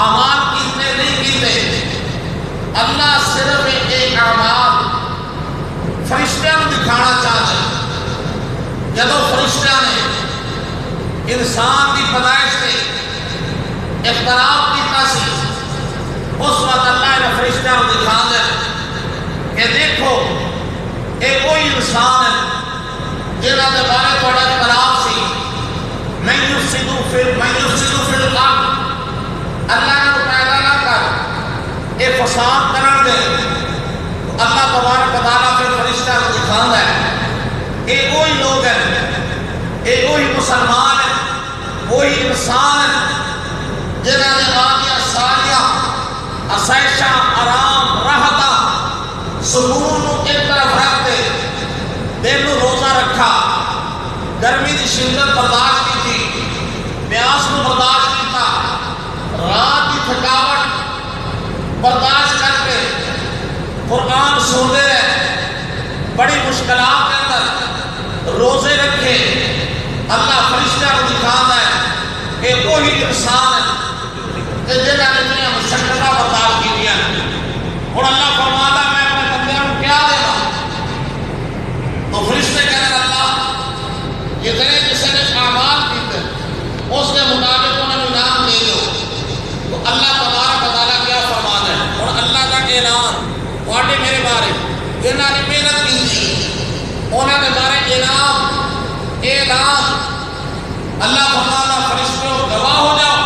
اعمال کیتے نہیں کیتے، اللہ صرف ایک اعمال فرشتیاں کو دکھانا چاہتے ہیں۔ جدو فرشتیاں نے انسان کی پیدائش سے اختلاف کیتا سی، اس وقت اللہ نے فرشتیاں کو دکھا دیا کہ دیکھو یہ کوئی انسان ہے جنہاں دے بارے تھوڑا اختلاف سی، میں یفسدو فی الارض، اللہ نے پیدا نہ کر یہ فساد کرن دے۔ اللہ تبارک و تعالیٰ پھر فرشتہ کو دکھاتا ہے یہ وہی لوگ ہیں، یہ وہی مسلمان ہیں، وہی انسان ہیں جنہاں نے آدیا سالیاں آسائشاں آرام راحتاں سکون ایک طرف رکھتے، دن نو روزہ رکھا، گرمی کی شدت برداشت کی تھی، پیاس کو برداشت کیتا، رات کی تھکاوٹ برداشت کر کے قرآن سنتے رہے، بڑی مشکلات کے اندر روزے رکھے۔ اللہ فرشتہ کو دکھاتا ہے کہ وہی انسان ہے کہ جنہاں نے دنیا مشکلات برداشت کی دیا۔ اور اللہ فرماتا ہے میں اپنے بندیاں کو کیا دے گا؟ تو فرشتے کہتے ہیں اللہ یہ کرے جس نے اعمال کیتے اس کے مطابق انہیں انعام دے دو۔ تو اللہ تبارک و تعالیٰ کیا فرماتا ہے؟ اور اللہ کا اعلان واٹے میرے بارے جنہاں نے محنت کی تھی انہوں نے بارے اعلان اللہ فرماتا فرشتوں گواہ ہو جاؤ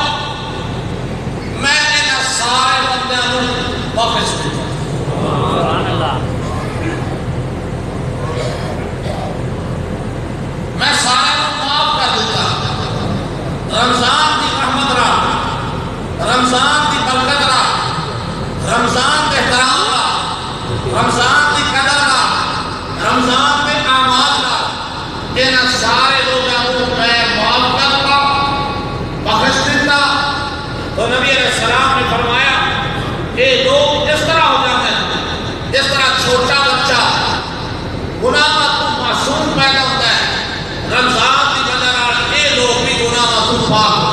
میں انہاں سارے بندیاں کو بخش دوں۔ میں سارے کو معاف کر دیتا۔ رمضان کی رحمت را، رمضان کی برکت را، رمضان کے احترام را، رمضان کی قدر را، رمضان کے اعمال را، انہاں سارے لوگوں کو میں معاف کرتا بخش دیتا۔ تو نبی علیہ السلام نے فرمایا کہ لوگ اس طرح ہو جاتے ہیں جس طرح چھوٹا بچہ گناہ تو معصوم پیدا ہوتا ہے، رمضان کی وجہ سے یہ لوگ بھی گناہ تو پاک ہو۔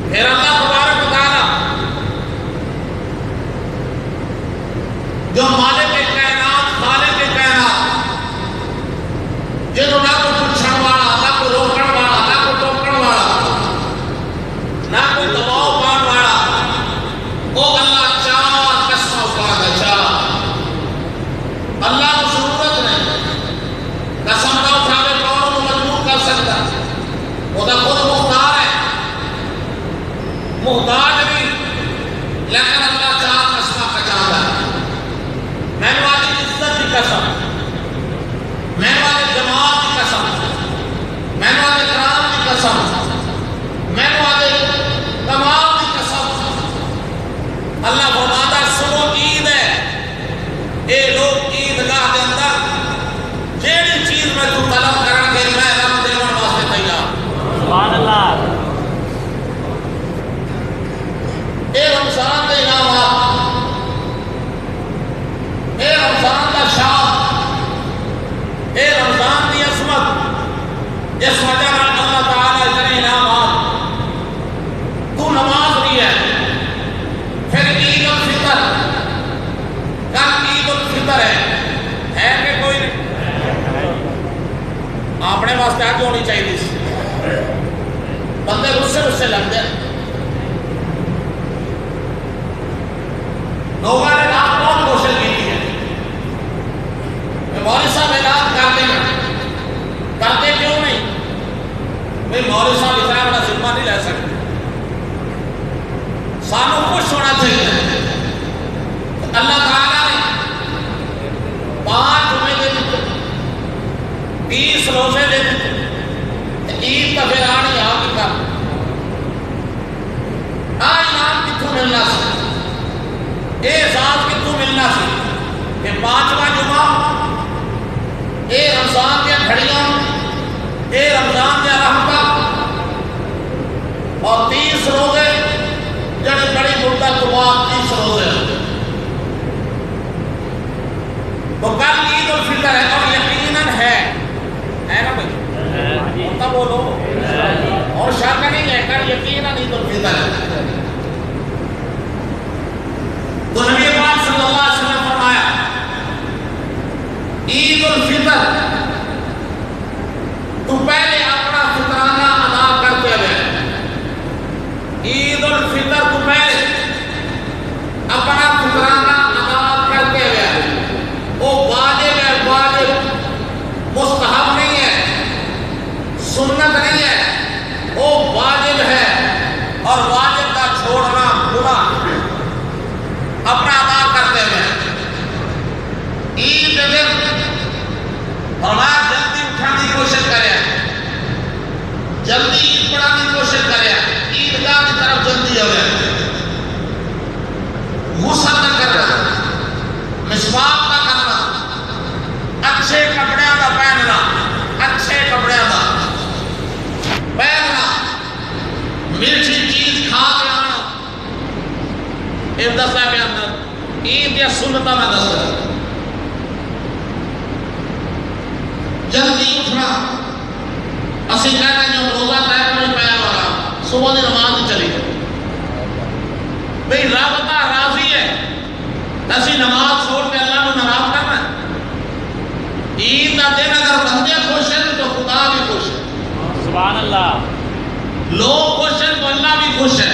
پھر اللہ تبارک و تعالیٰ جو مالک کائنات، خالق کائنات، جنہوں نہ کوئی پوچھن والا، نہ کوئی روکن والا، نہ کوئی ٹوکن والا، نہ کوئی دباؤ پان والا، وہ اللہ چار قسموں کا ہے، چار۔ اللہ کو ضرورت نہیں، قسم نہ اٹھاوے کون کو مجبور کر سکتا، وہ تو خود مختار ہے، محتاج بھی، لیکن اللہ چار قسموں کا جانتا ہے۔ میں نے والی عزت کی قسم، میں نے والی جماعت کی قسم، میں نے والی کرام کی قسم، میں نے والی تمام کی قسم۔ اللہ فرماتا ہے سنو عید ہے، اے لوگ عیدگاہ کے اندر جیڑی چیز میں تو طلب کرن گے میں رب دیون واسطے تیار۔ سبحان اللہ۔ اے رمضان کے انعامات، اے رمضان کا شان، اے رمضان کی عظمت، اس وجہ سے اللہ تعالیٰ اتنے انعامات۔ تو نماز بھی ہے، پھر عید الفطر، کل عید الفطر ہے کہ کوئی نہیں؟ اپنے واسطے آج ہونی چاہیے سی، بندے غصے لگ جائے۔ لوگوں نے آپ بہت کوشش کی ہے کہ مولوی صاحب اعلان کر دیں، کرتے کیوں نہیں؟ بھئی مولوی صاحب اتنا بڑا ذمہ نہیں لے سکتے، سانوں خوش ہونا چاہیے۔ اللہ تعالیٰ نے 5 جمعے دے دیتے، 20 روزے دے دیتے، عید کا پھر آنے یہاں کی کر انعام کتوں ملنا سی، اعزاز کتوں ملنا سی کہ 5واں جمعہ اے رمضان دیا گھڑیاں، اے رمضان دیا رحمتہ، اور 30 روزے جڑی بڑی مدت تو بعد 30 روزے۔ تو کل عید الفطر ہے اور یقیناً ہے نا بھائی؟ بولو الفطر ہے۔ تو نبی پاک صلی اللہ علیہ وسلم فرمایا عید الفطر تو پہلے اپنا فطرانہ ادا کرتے ہوئے، عید الفطر تو پہلے اپنا فطرانہ ادا کرتے ہوئے، وہ واجب ہے، واجب مستحب نہیں ہے، سنت نہیں ہے، وہ واجب ہے، اور واجب کا چھوڑنا گناہ اپنا ادا کرتے ہوئے عید کے دن ہمارا جلدی اٹھانے کی کوشش کریں، جلدی عید پڑھانے کی کوشش کریں، عیدگاہ کی طرف جلدی ہوئے، غسل نہ کرنا، مسواک نہ کرنا، اچھے کپڑے کا پہننا، اچھے کپڑے کا پہننا، میٹھی چیز کھا کے آنا، ایک دستا کے اندر عید یا سنتا میں دستا، جلدی اٹھنا، اسی کہتے ہیں جو روزہ طے نہیں پایا والا صبح کی نماز نہیں چلی بھئی رب کا راضی ہے، اسی نماز چھوڑ کے اللہ کو ناراض کرنا ہے؟ عید کا دن اگر بندے خوش ہیں تو خدا بھی خوش ہے، سبحان اللہ، لوگ خوش ہیں تو اللہ بھی خوش ہے۔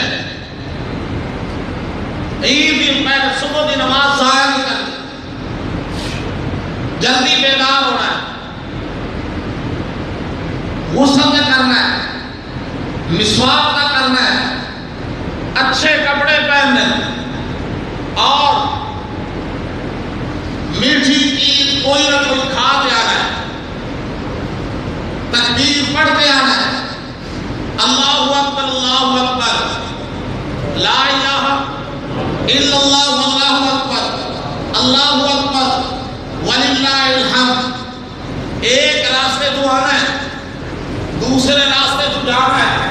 عید کی پہلے صبح کی نماز ضائع نہیں کرنی، جلدی بیدار ہونا ہے، غسل نہ کرنا ہے، مسواک نہ کرنا ہے، اچھے کپڑے پہننے اور میٹھی چیز کوئی نہ کوئی کھا کے آنا ہے، تکبیر پڑھ کے آنا ہے، اللہ اکبر اللہ اکبر، لا الہ الا اللہ واللہ اکبر، اللہ اکبر وللہ الحمد، ایک راستے تو آنا ہے، دوسرے راستے تو جانا ہے،